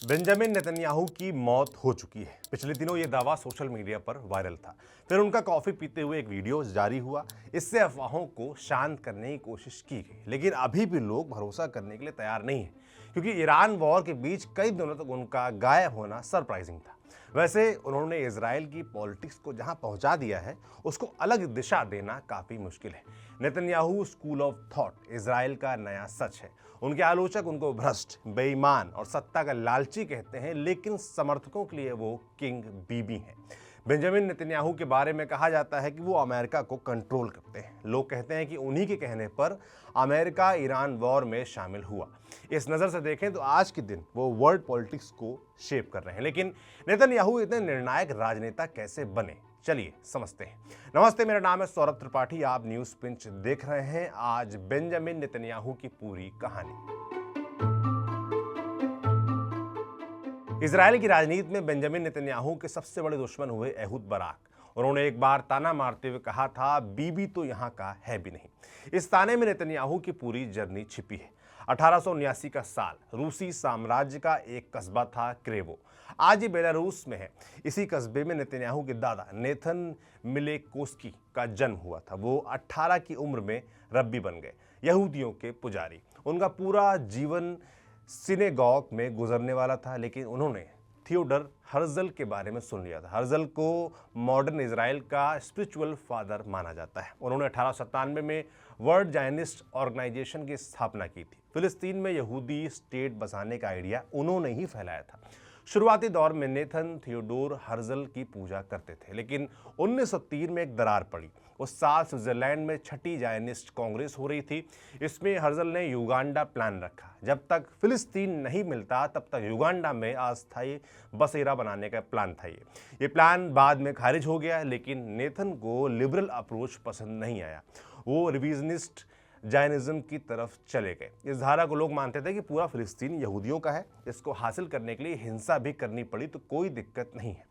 Benjamin Netanyahu की मौत हो चुकी है। पिछले दिनों ये दावा सोशल मीडिया पर वायरल था। फिर उनका कॉफी पीते हुए एक वीडियो जारी हुआ। इससे अफवाहों को शांत करने की कोशिश की गई, लेकिन अभी भी लोग भरोसा करने के लिए तैयार नहीं है, क्योंकि ईरान वॉर के बीच कई दिनों तक उनका गायब होना सरप्राइजिंग था। वैसे उन्होंने इजराइल की पॉलिटिक्स को जहां पहुंचा दिया है, उसको अलग दिशा देना काफी मुश्किल है। Netanyahu school of thought Israel का नया सच है। उनके आलोचक उनको भ्रष्ट, बेईमान और सत्ता का लालची कहते हैं, लेकिन समर्थकों के लिए वो किंग बीबी हैं। बेंजामिन नेतन्याहू के बारे में कहा जाता है कि वो अमेरिका को कंट्रोल करते हैं। लोग कहते हैं कि उन्हीं के कहने पर अमेरिका ईरान वॉर में शामिल हुआ। इस नज़र से देखें तो आज के दिन वो वर्ल्ड पॉलिटिक्स को शेप कर रहे हैं। लेकिन नेतन्याहू इतने निर्णायक राजनेता कैसे बने, चलिए समझते हैं। नमस्ते, मेरा नाम है सौरभ त्रिपाठी। आप न्यूज़ पिंच देख रहे हैं। आज बेंजामिन नेतन्याहू की पूरी कहानी। इजराइल की राजनीति में बेंजामिन नेतन्याहू के सबसे बड़े दुश्मन हुए एहूद बराक। उन्होंने एक बार ताना मारते हुए कहा था, बीबी तो यहाँ का है भी नहीं। इस ताने में नेतन्याहू की पूरी जर्नी छिपी है। 1879 का साल, रूसी साम्राज्य का एक कस्बा था क्रेवो। आज ये बेलारूस में है। इसी कस्बे में नेतन्याहू के दादा नेथन मिलेकोस्की का जन्म हुआ था। वो 18 की उम्र में रब्बी बन गए, यहूदियों के पुजारी। उनका पूरा जीवन सिनेगॉग में गुजरने वाला था, लेकिन उन्होंने थियोडर हर्जल के बारे में सुन लिया था। हर्जल को मॉडर्न इजराइल का स्पिरिचुअल फादर माना जाता है। उन्होंने 1897 में वर्ल्ड जायनिस्ट ऑर्गेनाइजेशन की स्थापना की थी। फिलिस्तीन में यहूदी स्टेट बसाने का आइडिया उन्होंने ही फैलाया था। शुरुआती दौर में नेथन थियोडोर हर्जल की पूजा करते थे, लेकिन 1903 में एक दरार पड़ी। उस साल स्विट्जरलैंड में छठी जायनिस्ट कांग्रेस हो रही थी। इसमें हर्जल ने युगांडा प्लान रखा। जब तक फिलिस्तीन नहीं मिलता तब तक युगांडा में अस्थायी बसेरा बनाने का प्लान था। ये प्लान बाद में खारिज हो गया, लेकिन नेथन को लिबरल अप्रोच पसंद नहीं आया। वो रिविजनिस्ट जायनिज्म की तरफ चले गए। इस धारा को लोग मानते थे कि पूरा फिलिस्तीन यहूदियों का है। इसको हासिल करने के लिए हिंसा भी करनी पड़ी तो कोई दिक्कत नहीं है।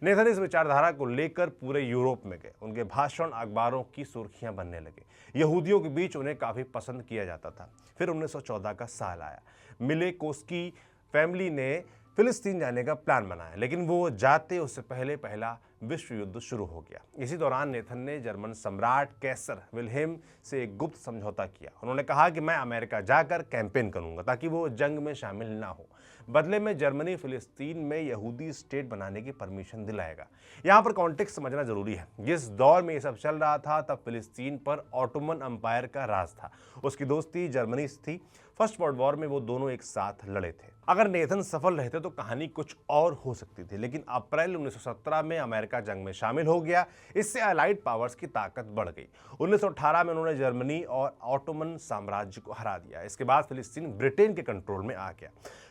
नेथन इस विचारधारा को लेकर पूरे यूरोप में गए। उनके भाषण अखबारों की सुर्खियां बनने लगे। यहूदियों के बीच उन्हें काफ़ी पसंद किया जाता था। फिर 1914 का साल आया। मिलेकोस्की फैमिली ने फिलिस्तीन जाने का प्लान बनाया, लेकिन वो जाते उससे पहले पहला विश्व युद्ध शुरू हो गया। इसी दौरान नेथन ने जर्मन सम्राट कैसर विल्हेम से एक गुप्त समझौता किया। उन्होंने कहा कि मैं अमेरिका जाकर कैंपेन करूंगा ताकि वो जंग में शामिल ना हो। बदले में जर्मनी फिलिस्तीन में यहूदी स्टेट बनाने की परमिशन दिलाएगा। यहाँ पर कॉन्टेक्स्ट समझना जरूरी है। जिस दौर में ये सब चल रहा था तब फिलिस्तीन पर ऑटोमन अंपायर का राज था। उसकी दोस्ती जर्मनी से थी। फर्स्ट वर्ल्ड वॉर में वो दोनों एक साथ लड़े थे। अगर नेथन सफल रहते तो कहानी कुछ और हो सकती थी, लेकिन अप्रैल 1917 में अमेरिका जंग में शामिल हो गया। इससे अलाइड पावर्स की ताकत बढ़ गई। 1918 में उन्होंने जर्मनी और ऑटोमन साम्राज्य को हरा दिया। इसके बाद फिलिस्तीन ब्रिटेन के कंट्रोल में आ गया।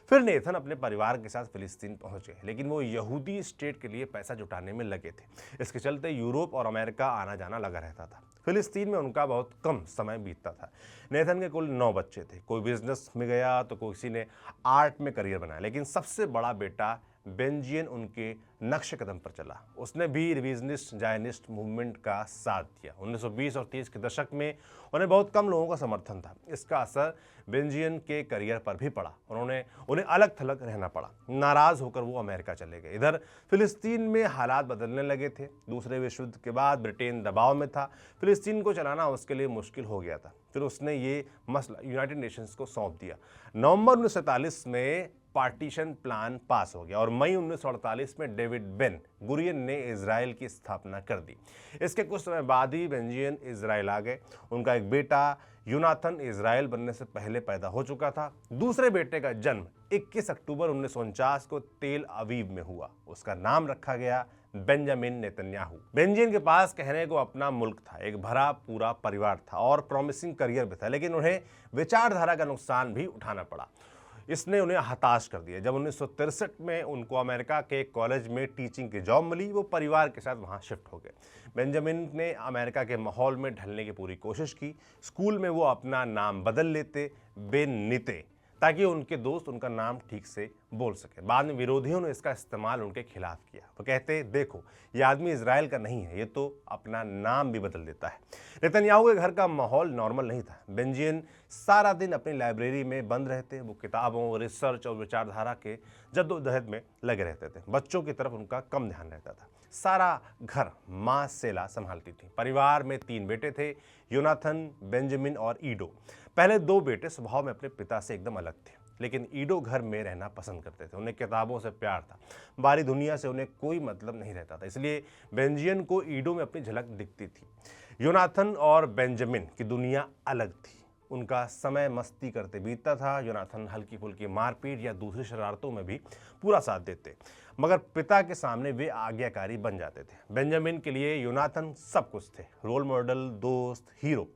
फिर नेथन अपने परिवार के साथ फिलिस्तीन पहुंच गए, लेकिन वो यहूदी स्टेट के लिए पैसा जुटाने में लगे थे। इसके चलते यूरोप और अमेरिका आना जाना लगा रहता था। फिलिस्तीन में उनका बहुत कम समय बीतता था। नेथन के कुल 9 बच्चे थे। कोई बिजनेस में गया तो किसी ने आर्ट में करियर बनाया, लेकिन सबसे बड़ा बेटा बेंजियन उनके नक्शे कदम पर चला। उसने भी रिविजनिस्ट जायनिस्ट मूवमेंट का साथ दिया। 1920 और 30 के दशक में उन्हें बहुत कम लोगों का समर्थन था। इसका असर बेंजियन के करियर पर भी पड़ा। उन्हें अलग थलग रहना पड़ा। नाराज होकर वो अमेरिका चले गए। इधर फिलिस्तीन में हालात बदलने लगे थे। दूसरे विश्व युद्ध के बाद ब्रिटेन दबाव में था। फिलिस्तीन को चलाना उसके लिए मुश्किल हो गया था। फिर उसने ये मसला यूनाइटेड नेशंस को सौंप दिया। नवंबर 1947 में पार्टीशन प्लान पास हो गया और मई 1948 में डेविड बेन गुरियन ने इजराइल की स्थापना कर दी। इसके कुछ समय बाद ही बेंजियन इजराइल आ गए। उनका एक बेटा यूनाथन इजराइल बनने से पहले पैदा हो चुका था। दूसरे बेटे का जन्म 21 अक्टूबर 1949 को तेल अवीव में हुआ। उसका नाम रखा गया बेंजामिन नेतन्याहू। बेंजियन के पास कहने को अपना मुल्क था, एक भरा पूरा परिवार था और प्रॉमिसिंग करियर भी था, लेकिन उन्हें विचारधारा का नुकसान भी उठाना पड़ा। इसने उन्हें हताश कर दिया। जब 1963 में उनको अमेरिका के कॉलेज में टीचिंग की जॉब मिली, वो परिवार के साथ वहाँ शिफ्ट हो गए। बेंजामिन ने अमेरिका के माहौल में ढलने की पूरी कोशिश की। स्कूल में वो अपना नाम बदल लेते बेनिते, ताकि उनके दोस्त उनका नाम ठीक से बोल सके। बाद में विरोधियों ने इसका इस्तेमाल उनके खिलाफ किया। वो कहते देखो ये आदमी इजराइल का नहीं है, ये तो अपना नाम भी बदल देता है। नेतन्याहू के घर का माहौल नॉर्मल नहीं था। बेंजामिन सारा दिन अपनी लाइब्रेरी में बंद रहते। वो किताबों, रिसर्च और विचारधारा के जद्दोजहद में लगे रहते थे। बच्चों की तरफ उनका कम ध्यान रहता था। सारा घर माँ सेला संभालती थी। परिवार में 3 बेटे थे, योनाथन, बेंजामिन और ईडो। पहले 2 बेटे स्वभाव में अपने पिता से एकदम अलग थे, लेकिन ईडो घर में रहना पसंद करते थे। उन्हें किताबों से प्यार था, बाहरी दुनिया से उन्हें कोई मतलब नहीं रहता था। इसलिए बेंजामिन को ईडो में अपनी झलक दिखती थी। योनाथन और बेंजामिन की दुनिया अलग थी। उनका समय मस्ती करते बीतता था। योनाथन हल्की फुल्की मारपीट या दूसरी शरारतों में भी पूरा साथ देते, मगर पिता के सामने वे आज्ञाकारी बन जाते थे। बेंजामिन के लिए योनाथन सब कुछ थे, रोल मॉडल, दोस्त, हीरो।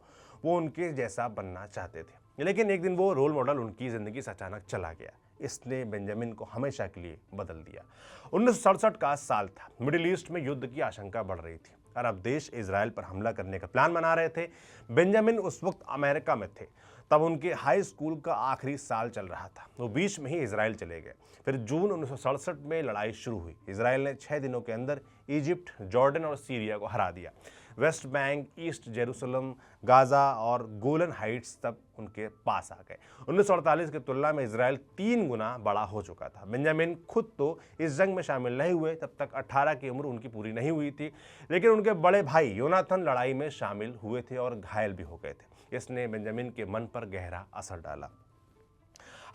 वो उनके जैसा बनना चाहते थे, लेकिन एक दिन वो रोल मॉडल उनकी ज़िंदगी से अचानक चला गया। इसने बेंजामिन को हमेशा के लिए बदल दिया। 1967 का साल था। मिडिल ईस्ट में युद्ध की आशंका बढ़ रही थी। अरब देश इजराइल पर हमला करने का प्लान बना रहे थे। बेंजामिन उस वक्त अमेरिका में थे। तब उनके हाई स्कूल का आखिरी साल चल रहा था। वो बीच में ही इजराइल चले गए। फिर जून 1967 में लड़ाई शुरू हुई। इजराइल ने 6 दिनों के अंदर इजिप्ट, जॉर्डन और सीरिया को हरा दिया। West Bank, east Jerusalem, Gaza और गोलन हाइट्स तब उनके पास आ गए। 1948 की तुलना में इजराइल 3 गुना बड़ा हो चुका था। बेंजामिन खुद तो इस जंग में शामिल नहीं हुए, तब तक 18 की उम्र उनकी पूरी नहीं हुई थी, लेकिन उनके बड़े भाई योनाथन लड़ाई में शामिल हुए थे और घायल भी हो गए थे। इसने बेंजामिन के मन पर गहरा असर डाला।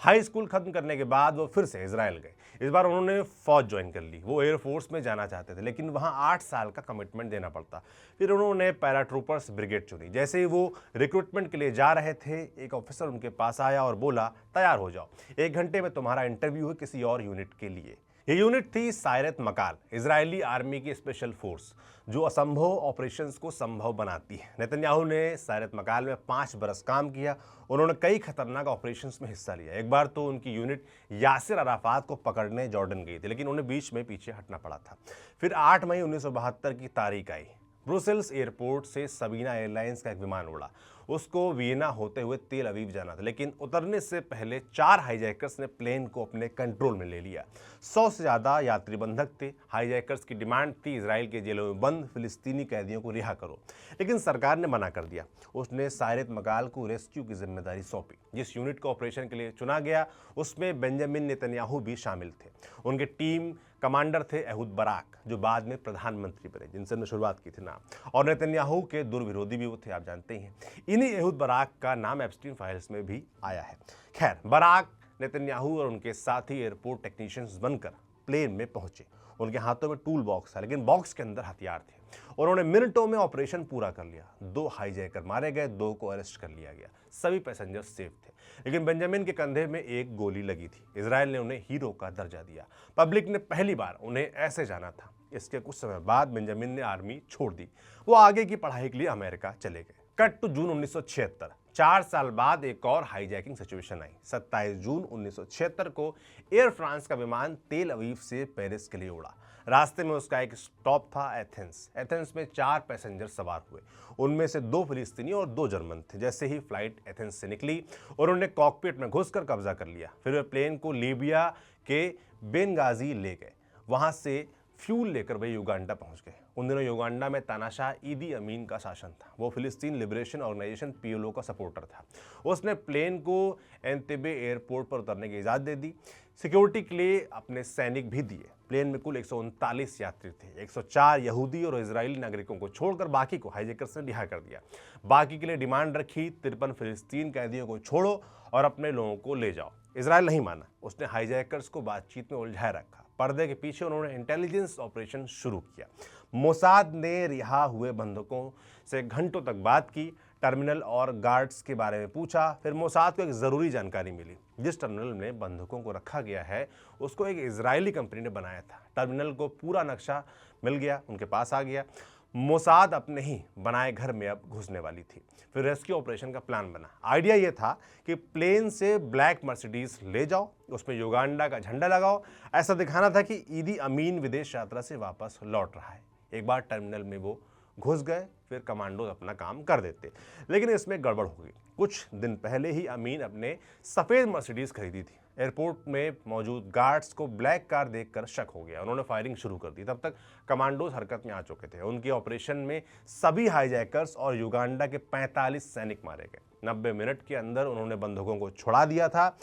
हाई स्कूल खत्म करने के बाद वो फिर से इजराइल गए। इस बार उन्होंने फौज ज्वाइन कर ली। वो एयरफोर्स में जाना चाहते थे, लेकिन वहाँ 8 साल का कमिटमेंट देना पड़ता। फिर उन्होंने पैराट्रूपर्स ब्रिगेड चुनी। जैसे ही वो रिक्रूटमेंट के लिए जा रहे थे, एक ऑफिसर उनके पास आया और बोला, तैयार हो जाओ, 1 घंटे में तुम्हारा इंटरव्यू है किसी और यूनिट के लिए। ये यूनिट थी सायरत मकाल, इजरायली आर्मी की स्पेशल फोर्स, जो असंभव ऑपरेशंस को संभव बनाती है। नेतन्याहू ने सायरत मकाल में 5 बरस काम किया। उन्होंने कई खतरनाक ऑपरेशंस में हिस्सा लिया। एक बार तो उनकी यूनिट यासिर अराफात को पकड़ने जॉर्डन गई थी, लेकिन उन्हें बीच में पीछे हटना पड़ा था। फिर 8 मई 1972 की तारीख आई। ब्रुसेल्स एयरपोर्ट से सबीना एयरलाइंस का एक विमान उड़ा। उसको वियना होते हुए तेल अवीव जाना था, लेकिन उतरने से पहले 4 हाईजैकर्स ने प्लेन को अपने कंट्रोल में ले लिया। 100 से ज़्यादा यात्री बंधक थे। हाईजैकर्स की डिमांड थी, इजराइल के जेलों में बंद फिलिस्तीनी कैदियों को रिहा करो, लेकिन सरकार ने मना कर दिया। उसने सायरत मकाल को रेस्क्यू की जिम्मेदारी सौंपी। जिस यूनिट को ऑपरेशन के लिए चुना गया, उसमें बेंजामिन नेतन्याहू भी शामिल थे। उनके टीम कमांडर थे एहूद बराक, जो बाद में प्रधानमंत्री बने, जिनसे हमने शुरुआत की थी नाम, और नेतन्याहू के दुर्विरोधी भी वो थे, आप जानते ही हैं। इन्हीं एहूद बराक का नाम एप्स्टीन फाइल्स में भी आया है। खैर, बराक, नेतन्याहू और उनके साथी एयरपोर्ट टेक्नीशियंस बनकर प्लेन में पहुंचे। उनके हाथों में टूल बॉक्स था, लेकिन बॉक्स के अंदर हथियार थे। उन्होंने मिनटों में ऑपरेशन पूरा कर लिया। 2 हाईजैकर मारे गए, 2 को अरेस्ट कर लिया गया। सभी पैसेंजर्स सेफ थे, लेकिन बेंजामिन के कंधे में एक गोली लगी थी। इजराइल ने उन्हें हीरो का दर्जा दिया। पब्लिक ने पहली बार उन्हें ऐसे जाना था। इसके कुछ समय बाद बेंजामिन ने आर्मी छोड़ दी। वो आगे की पढ़ाई के लिए अमेरिका चले गए। Cut to June 1976। 4 साल बाद एक और हाईजैकिंग सिचुएशन आई। 27 जून 1976 को एयर फ्रांस का विमान तेल अवीव से पेरिस के लिए उड़ा। रास्ते में उसका एक स्टॉप था एथेंस। एथेंस में 4 पैसेंजर सवार हुए। उनमें से 2 फिलिस्तीनी और 2 जर्मन थे। जैसे ही फ्लाइट एथेंस से निकली और उन्होंने कॉकपिट में घुसकर कब्जा कर लिया। फिर वे प्लेन को लीबिया के बेनगाजी ले गए। वहां से फ्यूल लेकर वे युगांडा पहुंच गए। उन दिनों युगांडा में तानाशाह ईदी अमीन का शासन था। वो फिलिस्तीन लिबरेशन ऑर्गेनाइजेशन पीएलओ का सपोर्टर था। उसने प्लेन को एंतेबे एयरपोर्ट पर उतरने की इजाज़त दे दी। सिक्योरिटी के लिए अपने सैनिक भी दिए। प्लेन में कुल 139 यात्री थे। 104 यहूदी और इजरायली नागरिकों को छोड़कर बाकी को हाईजैकर्स ने रिहा कर दिया। बाकी के लिए डिमांड रखी, 53 फिलिस्तीन कैदियों को छोड़ो और अपने लोगों को ले जाओ। इजराइल नहीं माना। उसने हाईजैकर्स को बातचीत में उलझाए रखा। पर्दे के पीछे उन्होंने इंटेलिजेंस ऑपरेशन शुरू किया। मोसाद ने रिहा हुए बंधकों से घंटों तक बात की, टर्मिनल और गार्ड्स के बारे में पूछा। फिर मोसाद को एक ज़रूरी जानकारी मिली। जिस टर्मिनल में बंधकों को रखा गया है, उसको एक इजरायली कंपनी ने बनाया था। टर्मिनल को पूरा नक्शा मिल गया, उनके पास आ गया। मोसाद अपने ही बनाए घर में अब घुसने वाली थी। फिर रेस्क्यू ऑपरेशन का प्लान बना। आइडिया ये था कि प्लेन से ब्लैक मर्सिडीज ले जाओ, उसमें युगांडा का झंडा लगाओ। ऐसा दिखाना था कि ईदी अमीन विदेश यात्रा से वापस लौट रहा है। एक बार टर्मिनल में वो घुस गए, फिर कमांडो अपना काम कर देते। लेकिन इसमें गड़बड़ हो गई। कुछ दिन पहले ही अमीन अपने सफ़ेद मर्सिडीज खरीदी थी, एयरपोर्ट में मौजूद गार्ड्स को ब्लैक कार देखकर शक हो गया। उन्होंने फायरिंग शुरू कर दी। तब तक कमांडोज हरकत में आ चुके थे। उनके ऑपरेशन में सभी हाईजैकर्स और युगांडा के 45 सैनिक मारे गए। 90 मिनट के अंदर उन्होंने बंधकों को छुड़ा दिया था।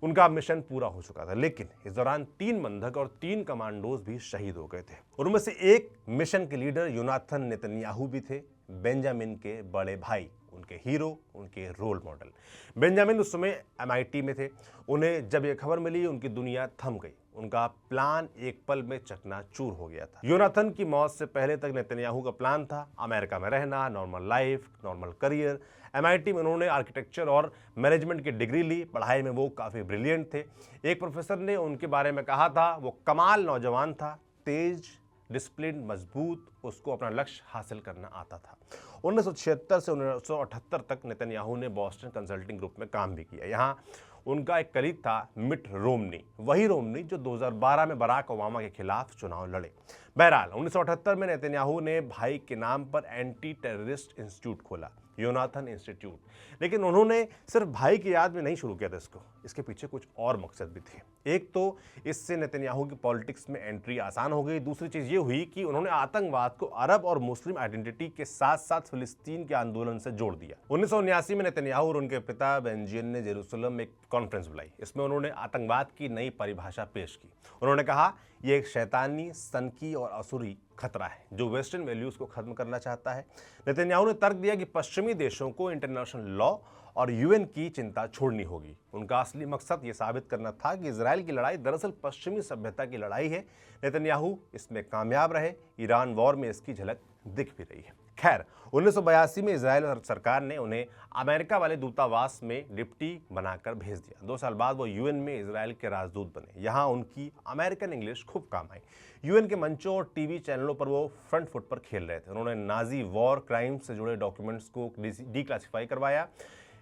उनका मिशन पूरा हो चुका था, लेकिन इस दौरान 3 बंधक और 3 कमांडोज भी शहीद हो गए थे। उनमें से एक मिशन के लीडर योनाथन नेतन्याहू भी थे, बेंजामिन के बड़े भाई, उनके हीरो, उनके रोल मॉडल। बेंजामिन उस समय MIT में थे। उन्हें जब यह खबर मिली, उनकी दुनिया थम गई। उनका प्लान एक पल में चकनाचूर हो गया था। योनाथन की मौत से पहले तक नेतन्याहू का प्लान था अमेरिका में रहना, normal life, normal career. MIT में उन्होंने आर्किटेक्चर और मैनेजमेंट की डिग्री ली। पढ़ाई में वो काफ़ी ब्रिलियंट थे। एक प्रोफेसर ने उनके बारे में कहा था, वो कमाल नौजवान था, तेज, डिसिप्लिन, मजबूत, उसको अपना लक्ष्य हासिल करना आता था। 1976 से 1978 तक नेतन्याहू ने बॉस्टन कंसल्टिंग ग्रुप में काम भी किया। यहाँ उनका एक कलीग था मिट रोमनी, वही रोमनी जो 2012 में बराक ओबामा के खिलाफ चुनाव लड़े। बहरहाल 1978 में नेतन्याहू ने भाई के नाम पर एंटी टेररिस्ट इंस्टीट्यूट खोला, योनाथन इंस्टीट्यूट। लेकिन उन्होंने सिर्फ भाई की याद में नहीं शुरू किया था इसको, इसके पीछे कुछ और मकसद भी थे। एक तो इससे नेतन्याहू की पॉलिटिक्स में एंट्री आसान हो गई। दूसरी चीज़ ये हुई कि उन्होंने आतंकवाद को अरब और मुस्लिम आइडेंटिटी के साथ साथ फिलिस्तीन के आंदोलन से जोड़ दिया। 1979 में नेतन्याहू और उनके पिता बेंजामिन ने जेरूसलम में एक कॉन्फ्रेंस बुलाई। इसमें उन्होंने आतंकवाद की नई परिभाषा पेश की। उन्होंने कहा, यह एक शैतानी, सनकी और असुरी खतरा है जो वेस्टर्न वैल्यूज को खत्म करना चाहता है। नेतन्याहू ने तर्क दिया कि पश्चिमी देशों को इंटरनेशनल लॉ और UN की चिंता छोड़नी होगी। उनका असली मकसद ये साबित करना था कि इजराइल की लड़ाई दरअसल पश्चिमी सभ्यता की लड़ाई है। नेतन्याहू इसमें कामयाब रहे। ईरान वॉर में इसकी झलक दिख भी रही है। खैर, 1982 में इजराइल सरकार ने उन्हें अमेरिका वाले दूतावास में डिप्टी बनाकर भेज दिया। 2 साल बाद वो UN में इजराइल के राजदूत बने। यहाँ उनकी अमेरिकन इंग्लिश खूब काम आई। UN के मंचों और TV चैनलों पर वो फ्रंट फुट पर खेल रहे थे। उन्होंने नाजी वॉर क्राइम्स से जुड़े डॉक्यूमेंट्स को डिक्लासिफाई करवाया।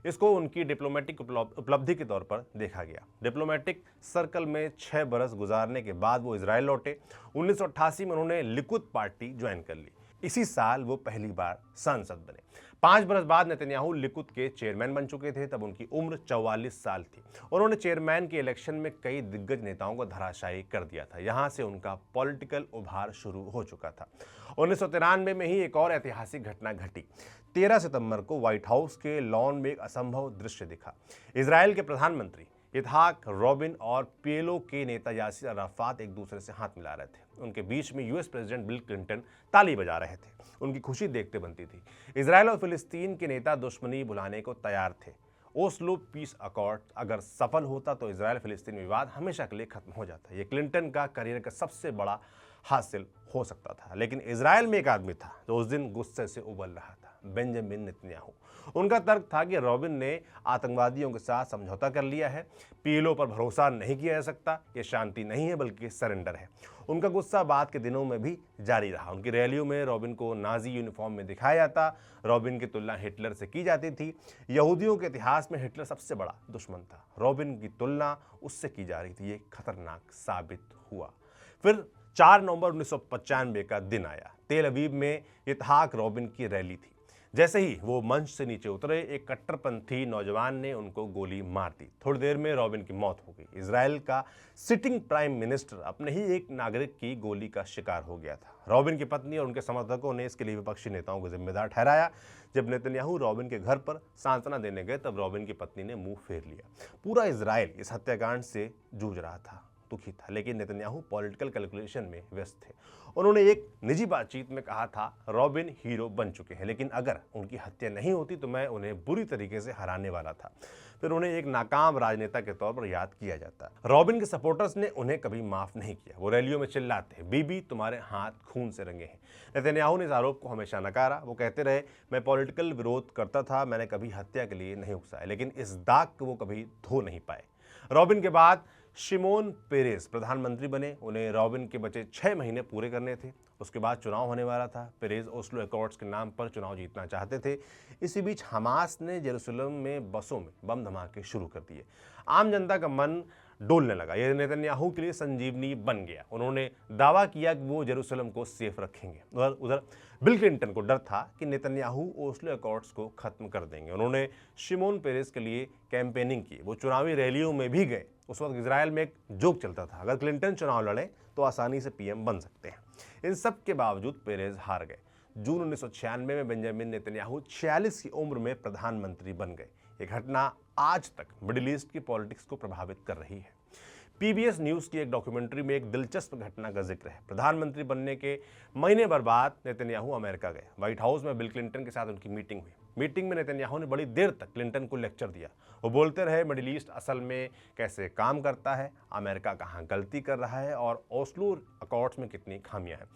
इसको उनकी डिप्लोमेटिक उपलब्धि के तौर पर देखा गया। डिप्लोमेटिक सर्कल में 6 बरस गुजारने के बाद वो इजराइल लौटे। 1988 में उन्होंने लिकुद पार्टी ज्वाइन कर ली। इसी साल वो पहली बार सांसद बने। 5 बरस बाद नेतन्याहू लिकुद के चेयरमैन बन चुके थे। तब उनकी उम्र 44 साल थी। उन्होंने चेयरमैन के इलेक्शन में कई दिग्गज नेताओं को धराशायी कर दिया था। यहाँ से उनका पॉलिटिकल उभार शुरू हो चुका था। 1993 में ही एक और ऐतिहासिक घटना घटी। 13 सितंबर को व्हाइट हाउस के लॉन में एक असंभव दृश्य दिखा। इजराइल के प्रधानमंत्री इत्हाक रॉबिन और PLO के नेता यासिर अराफात एक दूसरे से हाथ मिला रहे थे। उनके बीच में US प्रेसिडेंट बिल क्लिंटन ताली बजा रहे थे। उनकी खुशी देखते बनती थी। इजराइल और फिलिस्तीन के नेता दुश्मनी भुलाने को तैयार थे। ओस्लो पीस अकॉर्ड अगर सफल होता तो इजराइल फिलिस्तीन विवाद हमेशा के लिए खत्म हो जाता। ये क्लिंटन का करियर का सबसे बड़ा हासिल हो सकता था। लेकिन इजराइल में एक आदमी था जो उस दिन गुस्से से उबल रहा था, बेंजामिन नेतन्याहू। उनका तर्क था कि रॉबिन ने आतंकवादियों के साथ समझौता कर लिया है। PLO पर भरोसा नहीं किया जा सकता। ये शांति नहीं है बल्कि सरेंडर है। उनका गुस्सा बाद के दिनों में भी जारी रहा। उनकी रैलियों में रॉबिन को नाजी यूनिफॉर्म में दिखाया जाता। रॉबिन की तुलना हिटलर से की जाती थी। यहूदियों के इतिहास में हिटलर सबसे बड़ा दुश्मन था। रॉबिन की तुलना उससे की जा रही थी। ये खतरनाक साबित हुआ। फिर 4 नवंबर 1995 का दिन आया। तेल अवीव में इत्हाक रॉबिन की रैली थी। जैसे ही वो मंच से नीचे उतरे, एक कट्टरपंथी नौजवान ने उनको गोली मार दी। थोड़ी देर में रॉबिन की मौत हो गई। इजराइल का सिटिंग प्राइम मिनिस्टर अपने ही एक नागरिक की गोली का शिकार हो गया था। रॉबिन की पत्नी और उनके समर्थकों ने इसके लिए विपक्षी नेताओं को जिम्मेदार ठहराया। जब नेतन्याहू रॉबिन के घर पर सांत्वना देने गए, तब रॉबिन की पत्नी ने मुंह फेर लिया। पूरा इजराइल इस हत्याकांड से जूझ रहा था, दुखी था। लेकिन नेतन्याहू पॉलिटिकल कैलकुलेशन में व्यस्त थे। उन्होंने एक निजी बातचीत में कहा था, रॉबिन हीरो बन चुके हैं, लेकिन अगर उनकी हत्या नहीं होती तो मैं उन्हें बुरी तरीके से हराने वाला था। फिर उन्हें एक नाकाम राजनेता के तौर पर याद किया जाता। रॉबिन के सपोर्टर्स ने उन्हें कभी माफ नहीं किया। वो रैलियों में चिल्लाते, बीबी तुम्हारे हाथ खून से रंगे हैं। नेतन्याहू ने इस आरोप को हमेशा नकारा। वो कहते रहे, मैं पॉलिटिकल विरोध करता था, मैंने कभी हत्या के लिए नहीं उकसाया। लेकिन इस दाग को वो कभी धो नहीं पाए। रॉबिन के बाद शिमोन पेरेस प्रधानमंत्री बने। उन्हें रॉबिन के बचे 6 महीने पूरे करने थे। उसके बाद चुनाव होने वाला था। पेरेस ओस्लो एकॉर्ड्स के नाम पर चुनाव जीतना चाहते थे। इसी बीच हमास ने जेरूसलम में बसों में बम धमाके शुरू कर दिए। आम जनता का मन डोलने लगा। यह नेतन्याहू के लिए संजीवनी बन गया। उन्होंने दावा किया कि वो जेरूसलम को सेफ रखेंगे। उधर बिल क्लिंटन को डर था कि नेतन्याहू ओस्लो अकॉर्ड्स को खत्म कर देंगे। उन्होंने शिमोन पेरेस के लिए कैंपेनिंग की, वो चुनावी रैलियों में भी गए। उस वक्त इजराइल में एक जोक चलता था, अगर क्लिंटन चुनाव लड़े तो आसानी से पीएम बन सकते हैं। इन सब के बावजूद पेरेस हार गए। जून 1996 में बेंजामिन नेतन्याहू 46 की उम्र में प्रधानमंत्री बन गए। ये घटना आज तक मिडिल ईस्ट की पॉलिटिक्स को प्रभावित कर रही है। पीबीएस न्यूज़ की एक डॉक्यूमेंट्री में एक दिलचस्प घटना का जिक्र है। प्रधानमंत्री बनने के महीने भर बाद नेतन्याहू अमेरिका गए। व्हाइट हाउस में बिल क्लिंटन के साथ उनकी मीटिंग हुई। मीटिंग में नेतन्याहू ने बड़ी देर तक क्लिंटन को लेक्चर दिया। वो बोलते रहे मिडिल ईस्ट असल में कैसे काम करता है, अमेरिका कहाँ गलती कर रहा है और ओस्लो अकॉर्ड्स में कितनी खामियां हैं।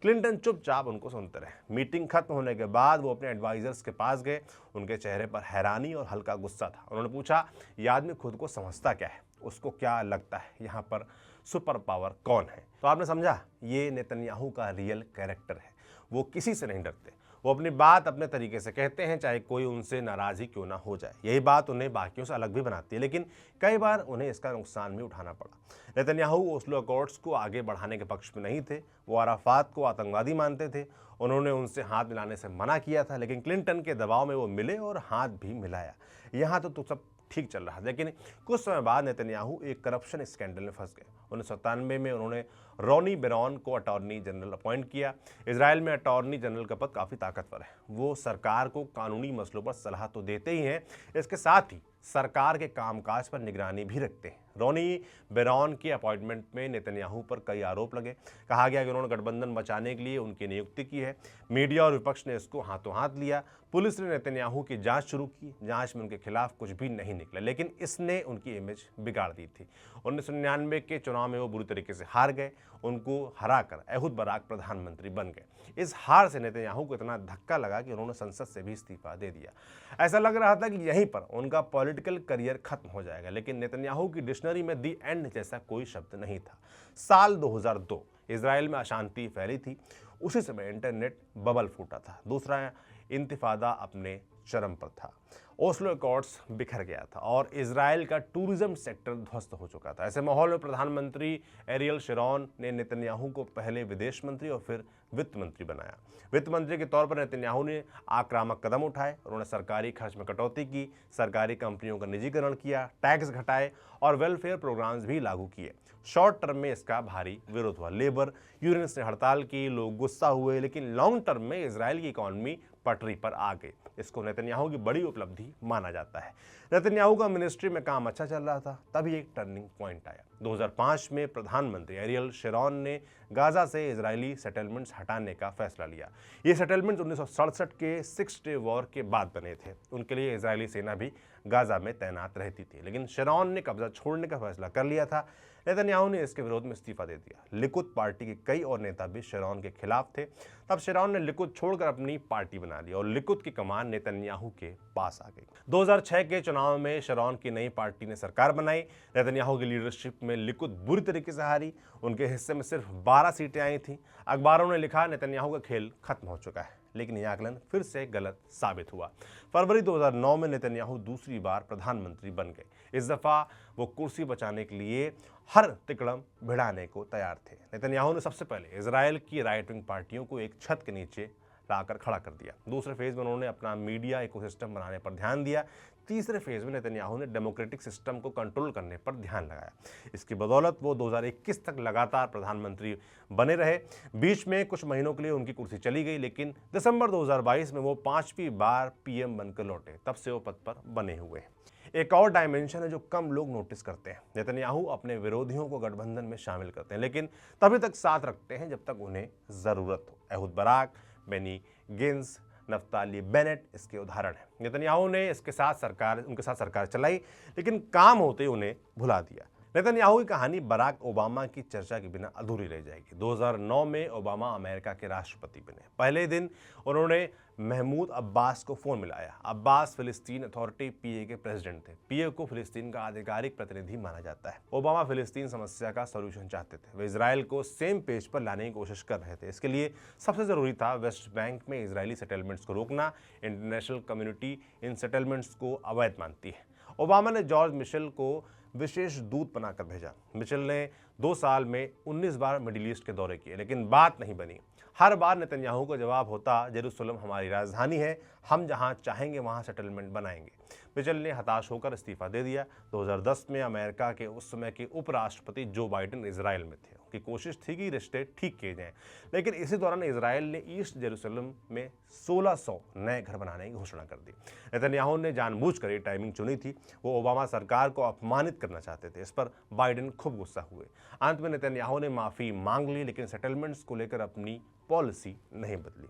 क्लिंटन चुपचाप उनको सुनते रहे। मीटिंग खत्म होने के बाद वो अपने एडवाइजर्स के पास गए। उनके चेहरे पर हैरानी और हल्का गुस्सा था। उन्होंने पूछा, ये आदमी खुद को समझता क्या है, उसको क्या लगता है यहाँ पर सुपर पावर कौन है? तो आपने समझा, ये नेतन्याहू का रियल कैरेक्टर है। वो किसी से नहीं डरते। वो अपनी बात अपने तरीके से कहते हैं, चाहे कोई उनसे नाराज ही क्यों ना हो जाए। यही बात उन्हें बाकियों से अलग भी बनाती है, लेकिन कई बार उन्हें इसका नुकसान भी उठाना पड़ा। नेतन्याहू ओस्लो अकॉर्ड्स को आगे बढ़ाने के पक्ष में नहीं थे। वो अराफात को आतंकवादी मानते थे। उन्होंने उनसे हाथ मिलाने से मना किया था, लेकिन क्लिंटन के दबाव में वो मिले और हाथ भी मिलाया। यहाँ तो सब ठीक चल रहा था, लेकिन कुछ समय बाद नेतन्याहू एक करप्शन स्कैंडल में फंस गए। 1997 में उन्होंने रोनी बेरॉन को अटॉर्नी जनरल अपॉइंट किया। इजराइल में अटॉर्नी जनरल का पद काफ़ी ताकतवर है। वो सरकार को कानूनी मसलों पर सलाह तो देते ही हैं, इसके साथ ही सरकार के कामकाज पर निगरानी भी रखते हैं। रोनी बेरॉन के अपॉइंटमेंट में नेतन्याहू पर कई आरोप लगे। कहा गया कि उन्होंने गठबंधन बचाने के लिए उनकी नियुक्ति की है। मीडिया और विपक्ष ने इसको हाथों हाथ लिया। पुलिस ने नेतन्याहू की जांच शुरू की। जांच में उनके खिलाफ कुछ भी नहीं निकला, लेकिन इसने उनकी इमेज बिगाड़ दी थी। 1999 के चुनाव में वो बुरी तरीके से हार गए। उनको हराकर एहूद बराक प्रधानमंत्री बन गए। इस हार से नेतन्याहू को इतना धक्का लगा कि उन्होंने संसद से भी इस्तीफा दे दिया। ऐसा लग रहा था कि यहीं पर उनका पॉलिटिकल करियर खत्म हो जाएगा, लेकिन नेतन्याहू की डिक्शनरी में दी एंड जैसा कोई शब्द नहीं था। साल 2002 इजराइल में अशांति फैली थी। उसी समय इंटरनेट बबल फूटा था। दूसरा इंतिफादा अपने चरम पर था। ओस्लो अकॉर्ड्स बिखर गया था और इजराइल का टूरिज्म सेक्टर ध्वस्त हो चुका था। ऐसे माहौल में प्रधानमंत्री एरियल शेरोन ने नेतन्याहू को पहले विदेश मंत्री और फिर वित्त मंत्री बनाया। वित्त मंत्री के तौर पर नेतन्याहू ने आक्रामक कदम उठाए। उन्होंने सरकारी खर्च में कटौती की, सरकारी कंपनियों का निजीकरण किया, टैक्स घटाए और वेलफेयर प्रोग्राम्स भी लागू किए। शॉर्ट टर्म में इसका भारी विरोध हुआ। लेबर यूनियंस ने हड़ताल की, लोग गुस्सा हुए, लेकिन लॉन्ग टर्म में इजराइल की इकॉनमी पटरी पर आ गई। इसको नेतन्याहू की बड़ी उपलब्धि माना जाता है। नेतन्याहू का मिनिस्ट्री में काम अच्छा चल रहा था, तभी एक टर्निंग पॉइंट आया। 2005 में प्रधानमंत्री एरियल शेरोन ने गाजा से इजरायली सेटलमेंट्स हटाने का फैसला लिया। ये सेटलमेंट्स 1967 के 6 डे वॉर के बाद बने थे। उनके लिए इजरायली सेना भी गाजा में तैनात रहती थी, लेकिन शेरोन ने कब्जा छोड़ने का फैसला कर लिया था। नेतन्याहू ने इसके विरोध में इस्तीफा दे दिया। लिकुद पार्टी के कई और नेता भी शेरोन के खिलाफ थे। तब शेरोन ने लिकुद छोड़कर अपनी पार्टी बना ली और लिकुद की कमान नेतन्याहू के पास आ गई। 2006 के चुनाव में शेरोन की नई पार्टी ने सरकार बनाई। नेतन्याहू की लीडरशिप में लिकुद बुरी तरीके से हारी। उनके हिस्से में सिर्फ 12 सीटें आई थीं। अखबारों ने लिखा, नेतन्याहू का खेल खत्म हो चुका है, लेकिन यह आकलन फिर से गलत साबित हुआ। फरवरी 2009 में नेतन्याहू दूसरी बार प्रधानमंत्री बन गए। इस दफा वो कुर्सी बचाने के लिए हर तिकड़म भिड़ाने को तैयार थे। नेतन्याहू ने सबसे पहले इजराइल की राइट विंग पार्टियों को एक छत के नीचे लाकर खड़ा कर दिया। दूसरे फेज में उन्होंने अपना मीडिया इकोसिस्टम बनाने पर ध्यान दिया। तीसरे फेज में नेतन्याहू ने डेमोक्रेटिक सिस्टम को कंट्रोल करने पर ध्यान लगाया। इसकी बदौलत वो 2021 तक लगातार प्रधानमंत्री बने रहे। बीच में कुछ महीनों के लिए उनकी कुर्सी चली गई, लेकिन दिसंबर 2022 में वो 5वीं बार पीएम बनकर लौटे। तब से वो पद पर बने हुए हैं। एक और डायमेंशन है जो कम लोग नोटिस करते हैं। नेतन्याहू अपने विरोधियों को गठबंधन में शामिल करते हैं, लेकिन तभी तक साथ रखते हैं जब तक उन्हें जरूरत हो। Ehud Barak, Benny Gantz, Naftali Bennett इसके उदाहरण हैं। नेतन्याहू ने उनके साथ सरकार चलाई, लेकिन काम होते उन्हें भुला दिया। नेतन्याहू की कहानी बराक ओबामा की चर्चा के बिना अधूरी रह जाएगी। 2009 में ओबामा अमेरिका के राष्ट्रपति बने। पहले दिन उन्होंने महमूद अब्बास को फोन मिलाया। अब्बास फिलिस्तीन अथॉरिटी पीए के प्रेसिडेंट थे। पीए को फिलिस्तीन का आधिकारिक प्रतिनिधि माना जाता है। ओबामा फिलिस्तीन समस्या का सॉल्यूशन चाहते थे। वे इजराइल को सेम पेज पर लाने की कोशिश कर रहे थे। इसके लिए सबसे जरूरी था वेस्ट बैंक में इजरायली सेटलमेंट्स को रोकना। इंटरनेशनल कम्युनिटी इन सेटलमेंट्स को अवैध मानती है। ओबामा ने जॉर्ज मिशेल को विशेष दूत बनाकर भेजा। मिचेल ने 2 साल में 19 बार मिडिल ईस्ट के दौरे किए, लेकिन बात नहीं बनी। हर बार नेतन्याहू का जवाब होता, जेरूसलम हमारी राजधानी है, हम जहां चाहेंगे वहां सेटलमेंट बनाएंगे। मिचेल ने हताश होकर इस्तीफा दे दिया। 2010 में अमेरिका के उस समय के उपराष्ट्रपति जो बाइडेन इजराइल में थे। उनकी कोशिश थी कि रिश्ते ठीक किए जाएं, लेकिन इसी दौरान इजराइल ने ईस्ट जेरूसलम में 1600 नए घर बनाने की घोषणा कर दी। नेतन्याहू ने जानबूझकर ये टाइमिंग चुनी थी। वो ओबामा सरकार को अपमानित करना चाहते थे। इस पर बाइडेन खूब गुस्सा हुए। अंत में नेतन्याहू ने माफी मांग ली, लेकिन सेटलमेंट्स को लेकर अपनी पॉलिसी नहीं बदली।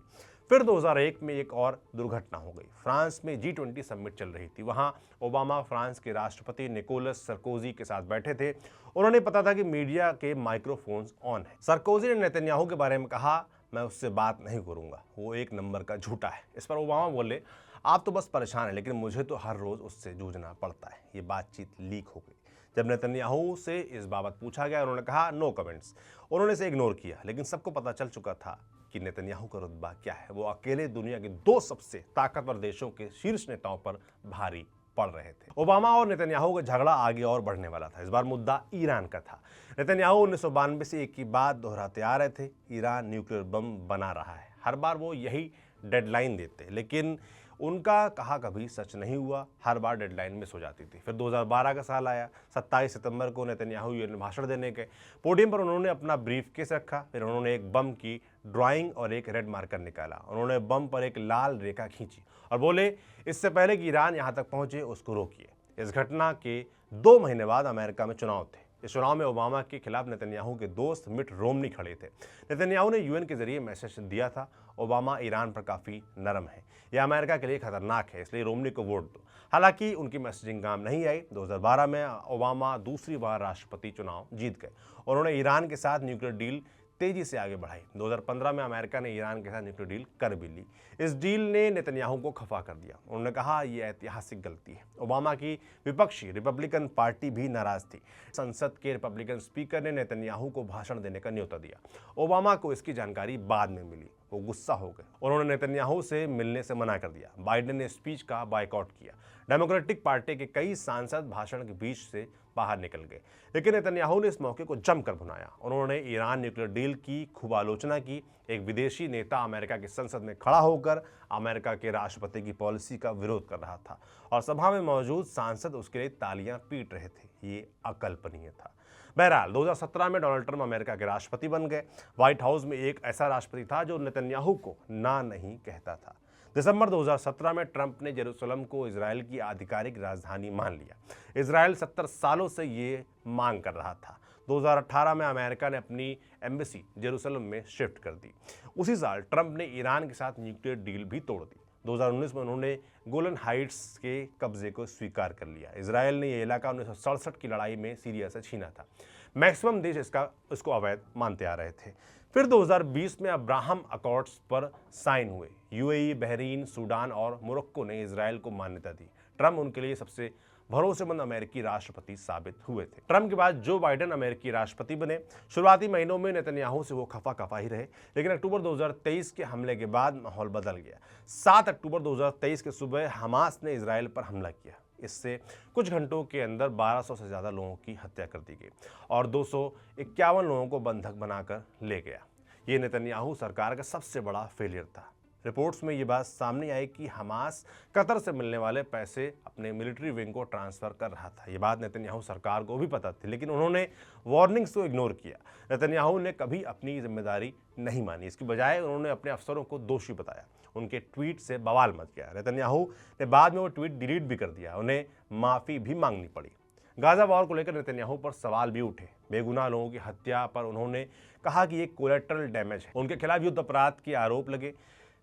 फिर 2001 में एक और दुर्घटना हो गई। फ्रांस में G20 समिट चल रही थी। वहां ओबामा फ्रांस के राष्ट्रपति निकोलस सरकोजी के साथ बैठे थे। उन्होंने पता था कि मीडिया के माइक्रोफोन्स ऑन है। सरकोजी ने नेतन्याहू के बारे में कहा, मैं उससे बात नहीं करूंगा, वो एक नंबर का झूठा है। इस पर ओबामा बोले, आप तो बस परेशान हैं, लेकिन मुझे तो हर रोज उससे जूझना पड़ता है। ये बातचीत लीक हो गई। जब नेतन्याहू से इस बाबत पूछा गया, उन्होंने कहा नो कमेंट्स। उन्होंने इसे इग्नोर किया, लेकिन सबको पता चल चुका था कि नेतन्याहू का रुतबा क्या है। वो अकेले दुनिया के 2 सबसे ताकतवर देशों के शीर्ष नेताओं पर भारी पड़ रहे थे। ओबामा और नेतन्याहू का झगड़ा आगे और बढ़ने वाला था। इस बार मुद्दा ईरान का था। नेतन्याहू 1992 से एक ही बात दोहराते आ रहे थे, ईरान न्यूक्लियर बम बना रहा है। हर बार वो यही डेडलाइन देते, लेकिन उनका कहा कभी सच नहीं हुआ। हर बार डेडलाइन मिस हो जाती थी। फिर 2012 का साल आया। 27 सितंबर को नेतन्याहू यूएन में भाषण देने के पोडियम पर उन्होंने अपना ब्रीफकेस रखा। फिर उन्होंने एक बम की ड्राइंग और एक रेड मार्कर निकाला। उन्होंने बम पर एक लाल रेखा खींची और बोले, इससे पहले कि ईरान यहाँ तक पहुंचे उसको रोकिए। इस घटना के 2 महीने बाद अमेरिका में चुनाव थे। इस चुनाव में ओबामा के खिलाफ नेतन्याहू के दोस्त मिट रोमनी खड़े थे। नेतन्याहू ने यूएन के जरिए मैसेज दिया था, ओबामा ईरान पर काफ़ी नरम है, यह अमेरिका के लिए खतरनाक है, इसलिए रोमनी को वोट दो। हालांकि उनकी मैसेजिंग काम नहीं आई। 2012 में ओबामा दूसरी बार राष्ट्रपति चुनाव जीत गए। उन्होंने ईरान के साथ न्यूक्लियर डील तेजी से आगे बढ़ाई। 2015 में अमेरिका ने ईरान के साथ न्यूक्लियर डील कर भी ली। इस डील ने नेतन्याहू को खफा कर दिया। उन्होंने कहा यह ऐतिहासिक गलती है। ओबामा की विपक्षी रिपब्लिकन पार्टी भी नाराज थी। संसद के रिपब्लिकन स्पीकर ने नेतन्याहू को भाषण देने का न्योता दिया। ओबामा को इसकी जानकारी बाद में मिली। वो गुस्सा हो गए। उन्होंने नेतन्याहू से मिलने से मना कर दिया। बाइडेन ने स्पीच का बायकॉट किया। डेमोक्रेटिक पार्टी के कई सांसद भाषण के बीच से बाहर निकल गए, लेकिन नेतन्याहू ने इस मौके को जमकर भुनाया। उन्होंने ईरान न्यूक्लियर डील की खूब आलोचना की। एक विदेशी नेता अमेरिका की संसद में खड़ा होकर अमेरिका के राष्ट्रपति की पॉलिसी का विरोध कर रहा था और सभा में मौजूद सांसद उसके लिए तालियां पीट रहे थे। ये अकल्पनीय था। बहरहाल 2017 में डोनाल्ड ट्रंप अमेरिका के राष्ट्रपति बन गए। व्हाइट हाउस में एक ऐसा राष्ट्रपति था जो नेतन्याहू को ना नहीं कहता था। दिसंबर 2017 में ट्रंप ने जेरूसलम को इजराइल की आधिकारिक राजधानी मान लिया। इजराइल 70 सालों से ये मांग कर रहा था। 2018 में अमेरिका ने अपनी एम्बेसी जेरूसलम में शिफ्ट कर दी। उसी साल ट्रंप ने ईरान के साथ न्यूक्लियर डील भी तोड़ दी। 2019 में उन्होंने गोलन हाइट्स के कब्जे को स्वीकार कर लिया। इजराइल ने यह इलाका 1967 की लड़ाई में सीरिया से छीना था। मैक्सिमम देश इसको अवैध मानते आ रहे थे। फिर 2020 में अब्राहम अकॉर्ड्स पर साइन हुए। यूएई, बहरीन, सूडान और मोरक्को ने इजराइल को मान्यता दी। ट्रंप उनके लिए सबसे भरोसेमंद अमेरिकी राष्ट्रपति साबित हुए थे। ट्रंप के बाद जो बाइडेन अमेरिकी राष्ट्रपति बने। शुरुआती महीनों में नेतन्याहू से वो खफा ही रहे, लेकिन अक्टूबर 2023 के हमले के बाद माहौल बदल गया। 7 अक्टूबर 2023 के सुबह हमास ने इजराइल पर हमला किया। इससे कुछ घंटों के अंदर 1200 से ज़्यादा लोगों की हत्या कर दी गई और 251 लोगों को बंधक बनाकर ले गया। ये नेतन्याहू सरकार का सबसे बड़ा फेलियर था। रिपोर्ट्स में ये बात सामने आई कि हमास कतर से मिलने वाले पैसे अपने मिलिट्री विंग को ट्रांसफ़र कर रहा था। ये बात नेतन्याहू सरकार को भी पता थी, लेकिन उन्होंने वार्निंग्स को इग्नोर किया। नेतन्याहू ने कभी अपनी जिम्मेदारी नहीं मानी। इसकी बजाय उन्होंने अपने अफसरों को दोषी बताया। उनके ट्वीट से बवाल मच गया। नेतन्याहू ने बाद में वो ट्वीट डिलीट भी कर दिया। उन्हें माफ़ी भी मांगनी पड़ी। गाज़ा वॉर को लेकर नेतन्याहू पर सवाल भी उठे। बेगुनाह लोगों की हत्या पर उन्होंने कहा कि ये कोलैटरल डैमेज है। उनके खिलाफ युद्ध अपराध के आरोप लगे।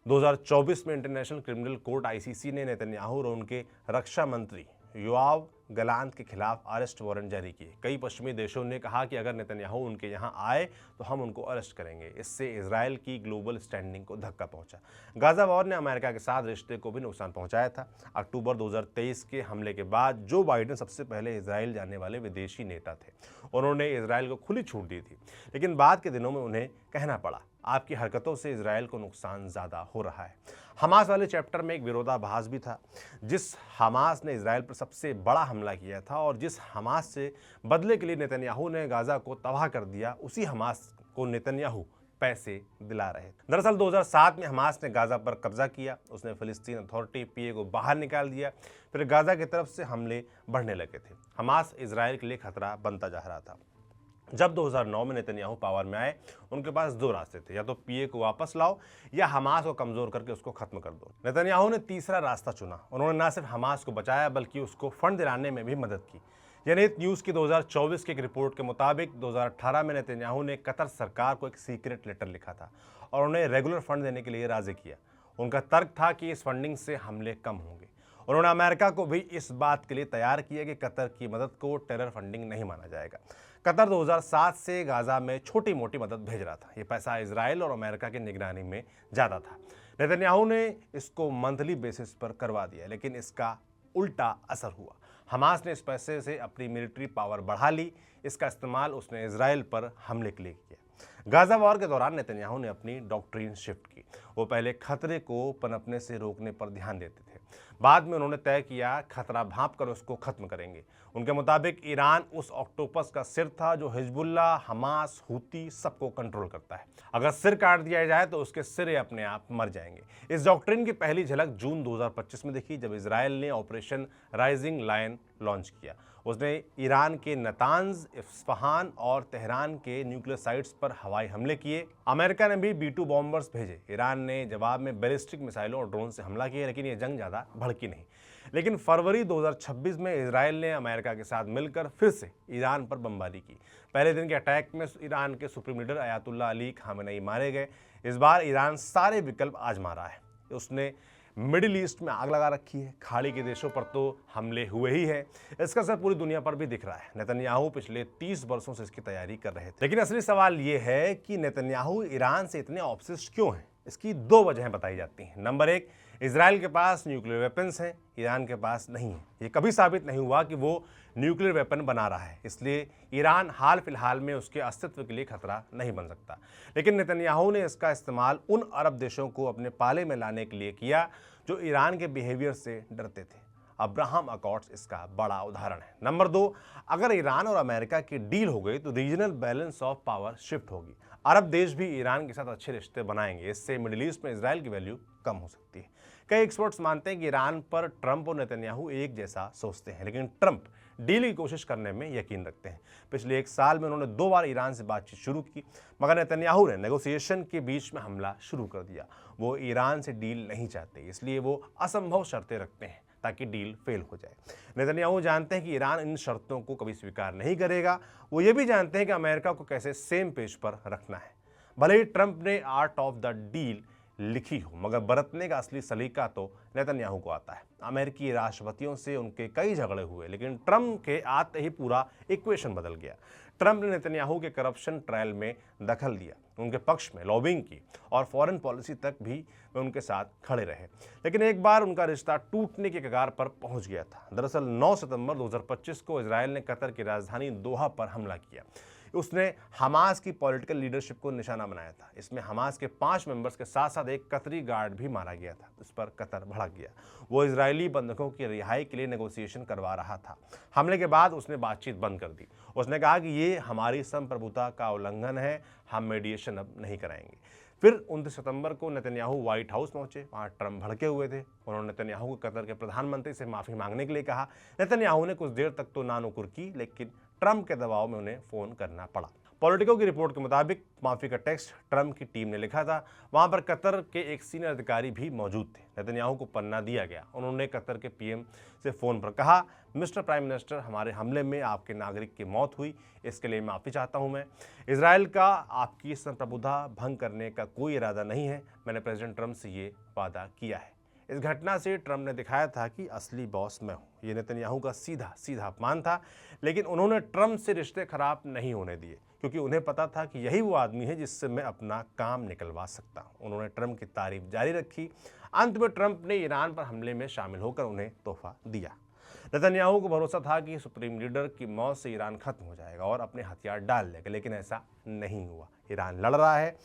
2024 में इंटरनेशनल क्रिमिनल कोर्ट ICC ने नेतन्याहू और उनके रक्षा मंत्री योआव गलांत के खिलाफ अरेस्ट वारंट जारी किए। कई पश्चिमी देशों ने कहा कि अगर नेतन्याहू उनके यहाँ आए तो हम उनको अरेस्ट करेंगे। इससे इजराइल की ग्लोबल स्टैंडिंग को धक्का पहुंचा। गाज़ा वॉर ने अमेरिका के साथ रिश्ते को भी नुकसान पहुंचाया था। अक्टूबर 2023 के हमले के बाद जो बाइडेन सबसे पहले इजराइल जाने वाले विदेशी नेता थे। उन्होंने इजराइल को खुली छूट दी थी, लेकिन बाद के दिनों में उन्हें कहना पड़ा, आपकी हरकतों से इजराइल को नुकसान ज़्यादा हो रहा है। हमास वाले चैप्टर में एक विरोधाभास भी था। जिस हमास ने इजराइल पर सबसे बड़ा हमला हमला किया था और जिस हमास से बदले के लिए नेतन्याहू ने गाजा को तबाह कर दिया, उसी हमास को नेतन्याहू पैसे दिला रहे थे। दरअसल 2007 में हमास ने गाजा पर कब्जा किया। उसने फिलिस्तीन अथॉरिटी पीए को बाहर निकाल दिया। फिर गाजा की तरफ से हमले बढ़ने लगे थे। हमास इजराइल के लिए खतरा बनता जा रहा था। जब 2009 में नेतन्याहू पावर में आए, उनके पास दो रास्ते थे, या तो पीए को वापस लाओ या हमास को कमजोर करके उसको खत्म कर दो। नेतन्याहू ने तीसरा रास्ता चुना। उन्होंने न सिर्फ हमास को बचाया बल्कि उसको फंड दिलाने में भी मदद की। यनेत न्यूज़ की 2024 की एक रिपोर्ट के मुताबिक 2018 में नेतन्याहू ने कतर सरकार को एक सीक्रेट लेटर लिखा था और उन्हें रेगुलर फंड देने के लिए राजी किया। उनका तर्क था कि इस फंडिंग से हमले कम होंगे। उन्होंने अमेरिका को भी इस बात के लिए तैयार किया कि कतर की मदद को टेरर फंडिंग नहीं माना जाएगा। कतर 2007 से गाजा में छोटी मोटी मदद भेज रहा था। ये पैसा इजराइल और अमेरिका की निगरानी में ज़्यादा था। नेतन्याहू ने इसको मंथली बेसिस पर करवा दिया, लेकिन इसका उल्टा असर हुआ। हमास ने इस पैसे से अपनी मिलिट्री पावर बढ़ा ली। इसका इस्तेमाल उसने इजराइल पर हमले के लिए किया। गाजा वॉर के दौरान नेतन्याहू ने अपनी डॉक्ट्रिन शिफ्ट की। वो पहले खतरे को पनपने से रोकने पर ध्यान देते थे। बाद में उन्होंने तय किया खतरा भांप कर उसको खत्म करेंगे। उनके मुताबिक ईरान उस ऑक्टोपस का सिर था जो हिजबुल्ला, हमास, हूती सबको कंट्रोल करता है। अगर सिर काट दिया जाए तो उसके सिरे अपने आप मर जाएंगे। इस डॉक्ट्रिन की पहली झलक जून 2025 में दिखी, जब इजराइल ने ऑपरेशन राइजिंग लायन लॉन्च किया। उसने ईरान के नतांज, इस्फहान और तेहरान के न्यूक्लियर साइट्स पर हवाई हमले किए। अमेरिका ने भी B-2 बॉम्बर्स भेजे। ईरान ने जवाब में बैलिस्टिक मिसाइलों और ड्रोन से हमला किया, लेकिन ये जंग ज़्यादा भड़की नहीं। लेकिन फरवरी 2026 में इजराइल ने अमेरिका के साथ मिलकर फिर से ईरान पर बमबारी की। पहले दिन के अटैक में ईरान के supreme leader Ayatollah Ali Khamenei मारे गए। इस बार ईरान सारे विकल्प आजमा रहा है। उसने मिडिल ईस्ट में आग लगा रखी है। खाड़ी के देशों पर तो हमले हुए ही है। इसका असर पूरी दुनिया पर भी दिख रहा है। नेतन्याहू पिछले 30 वर्षों से इसकी तैयारी कर रहे थे। लेकिन असली सवाल ये है कि नेतन्याहू ईरान से इतने ऑब्सेस्ड क्यों हैं? इसकी दो वजहें बताई जाती हैं। नंबर एक, इजराइल के पास न्यूक्लियर वेपन्स हैं, ईरान के पास नहीं है। ये कभी साबित नहीं हुआ कि वो न्यूक्लियर वेपन बना रहा है, इसलिए ईरान हाल फिलहाल में उसके अस्तित्व के लिए खतरा नहीं बन सकता। लेकिन नेतन्याहू ने इसका इस्तेमाल उन अरब देशों को अपने पाले में लाने के लिए किया जो ईरान के बिहेवियर से डरते थे। अब्राहम अकॉर्ड्स इसका बड़ा उदाहरण है। नंबर दो, अगर ईरान और अमेरिका की डील हो गई तो regional balance of power shift होगी। अरब देश भी ईरान के साथ अच्छे रिश्ते बनाएंगे। इससे मिडिल ईस्ट में इजराइल की वैल्यू कम हो सकती है। कई एक्सपर्ट्स मानते हैं कि ईरान पर ट्रंप और नेतन्याहू एक जैसा सोचते हैं, लेकिन ट्रंप डील की कोशिश करने में यकीन रखते हैं। पिछले 1 साल में उन्होंने 2 बार ईरान से बातचीत शुरू की, मगर नेतन्याहू ने नेगोशिएशन के बीच में हमला शुरू कर दिया। वो ईरान से डील नहीं चाहते, इसलिए वो असंभव शर्तें रखते हैं ताकि डील फेल हो जाए। नेतन्याहू जानते हैं कि ईरान इन शर्तों को कभी स्वीकार नहीं करेगा। वो ये भी जानते हैं कि अमेरिका को कैसे सेम पेज पर रखना है। भले ही ट्रंप ने आर्ट ऑफ द डील लिखी हो, मगर बरतने का असली सलीका तो नेतन्याहू को आता है। अमेरिकी राष्ट्रपतियों से उनके कई झगड़े हुए, लेकिन ट्रंप के आते ही पूरा इक्वेशन बदल गया। ट्रंप ने नेतन्याहू के करप्शन ट्रायल में दखल दिया, उनके पक्ष में लॉबिंग की और फॉरेन पॉलिसी तक भी वे उनके साथ खड़े रहे। लेकिन एक बार उनका रिश्ता टूटने के कगार पर पहुंच गया था। दरअसल 9 सितंबर 2025 को इजराइल ने कतर की राजधानी दोहा पर हमला किया। उसने हमास की पॉलिटिकल लीडरशिप को निशाना बनाया था। इसमें हमास के 5 मेंबर्स के साथ साथ एक कतरी गार्ड भी मारा गया था। इस पर कतर भड़क गया। वो इजरायली बंधकों की रिहाई के लिए नेगोशिएशन करवा रहा था। हमले के बाद उसने बातचीत बंद कर दी। उसने कहा कि ये हमारी संप्रभुता का उल्लंघन है, हम मीडिएशन अब नहीं कराएंगे। फिर 29 सितंबर को नेतन्याहू व्हाइट हाउस पहुंचे। वहाँ ट्रंप भड़के हुए थे। उन्होंने नेतन्याहू को कतर के प्रधानमंत्री से माफ़ी मांगने के लिए कहा। नेतन्याहू ने कुछ देर तक तो नानुकुर की, लेकिन ट्रंप के दबाव में उन्हें फ़ोन करना पड़ा। पॉलिटिको की रिपोर्ट के मुताबिक माफ़ी का टेक्स्ट ट्रंप की टीम ने लिखा था। वहाँ पर कतर के एक सीनियर अधिकारी भी मौजूद थे। नेतन्याहू को पन्ना दिया गया। उन्होंने कतर के पीएम से फ़ोन पर कहा, मिस्टर प्राइम मिनिस्टर, हमारे हमले में आपके नागरिक की मौत हुई, इसके लिए माफ़ी चाहता हूँ मैं। इजराइल का आपकी संप्रभुता भंग करने का कोई इरादा नहीं है। मैंने प्रेसिडेंट ट्रंप से ये वादा किया है। इस घटना से ट्रंप ने दिखाया था कि असली बॉस मैं हूँ। ये नेतन्याहू का सीधा सीधा अपमान था, लेकिन उन्होंने ट्रंप से रिश्ते खराब नहीं होने दिए, क्योंकि उन्हें पता था कि यही वो आदमी है जिससे मैं अपना काम निकलवा सकता हूँ। उन्होंने ट्रंप की तारीफ जारी रखी। अंत में ट्रंप ने ईरान पर हमले में शामिल होकर उन्हें तोहफा दिया। नेतन्याहू को भरोसा था कि सुप्रीम लीडर की मौत से ईरान खत्म हो जाएगा और अपने हथियार डाल लेगा, लेकिन ऐसा नहीं हुआ। ईरान लड़ रहा है।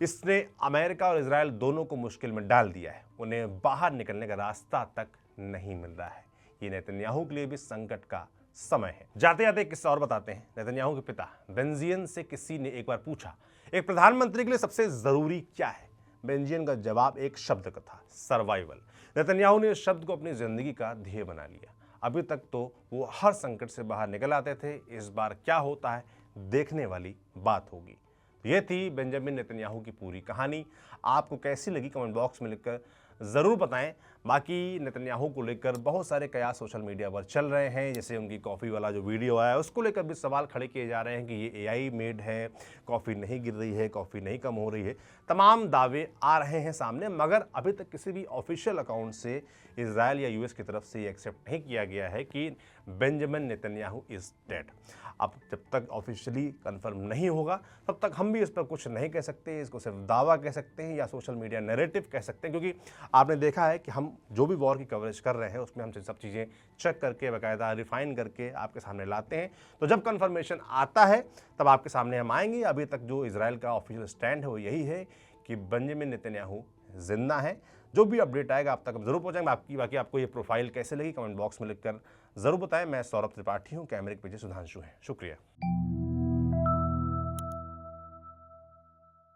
इसने अमेरिका और इजराइल दोनों को मुश्किल में डाल दिया है। उन्हें बाहर निकलने का रास्ता तक नहीं मिल रहा है। ये नेतन्याहू के लिए भी संकट का समय है। जाते जाते एक किस्सा और बताते हैं। नेतन्याहू के पिता बेंजियन से किसी ने एक बार पूछा, एक प्रधानमंत्री के लिए सबसे जरूरी क्या है? बेंजियन का जवाब एक शब्द का था, सर्वाइवल। नेतन्याहू ने इस शब्द को अपनी जिंदगी का ध्येय बना लिया। अभी तक तो वो हर संकट से बाहर निकल आते थे, इस बार क्या होता है देखने वाली बात होगी। ये थी बेंजामिन नेतन्याहू की पूरी कहानी। आपको कैसी लगी कमेंट बॉक्स में लिखकर ज़रूर बताएं। बाकी नेतन्याहू को लेकर बहुत सारे कयास सोशल मीडिया पर चल रहे हैं, जैसे उनकी कॉफ़ी वाला जो वीडियो आया है उसको लेकर भी सवाल खड़े किए जा रहे हैं कि ये AI मेड है, कॉफ़ी नहीं गिर रही है, कॉफ़ी नहीं कम हो रही है। तमाम दावे आ रहे हैं सामने, मगर अभी तक किसी भी ऑफिशियल अकाउंट से इजराइल या US की तरफ से ये एक्सेप्ट नहीं किया गया है कि बेंजामिन नेतन्याहू इज़ डेड। अब जब तक ऑफिशियली कंफर्म नहीं होगा तब तक हम भी इस पर कुछ नहीं कह सकते। इसको सिर्फ दावा कह सकते हैं या सोशल मीडिया नैरेटिव कह सकते हैं, क्योंकि आपने देखा है कि हम जो भी वॉर की कवरेज कर रहे हैं उसमें हम सब चीज़ें चेक करके बाकायदा रिफाइन करके आपके सामने लाते हैं। तो जब कंफर्मेशन आता है तब आपके सामने हम आएंगे। अभी तक जो इजराइल का ऑफिशियल स्टैंड है वो यही है कि बेंजामिन नेतन्याहू जिंदा है। जो भी अपडेट आएगा आप तक हम जरूर पहुंचाएंगे। बाकी आपको ये प्रोफाइल कैसे लगी कमेंट बॉक्स में लिखकर जरूर बताएं। मैं सौरभ त्रिपाठी हूँ, कैमरे के पीछे सुधांशु है। शुक्रिया।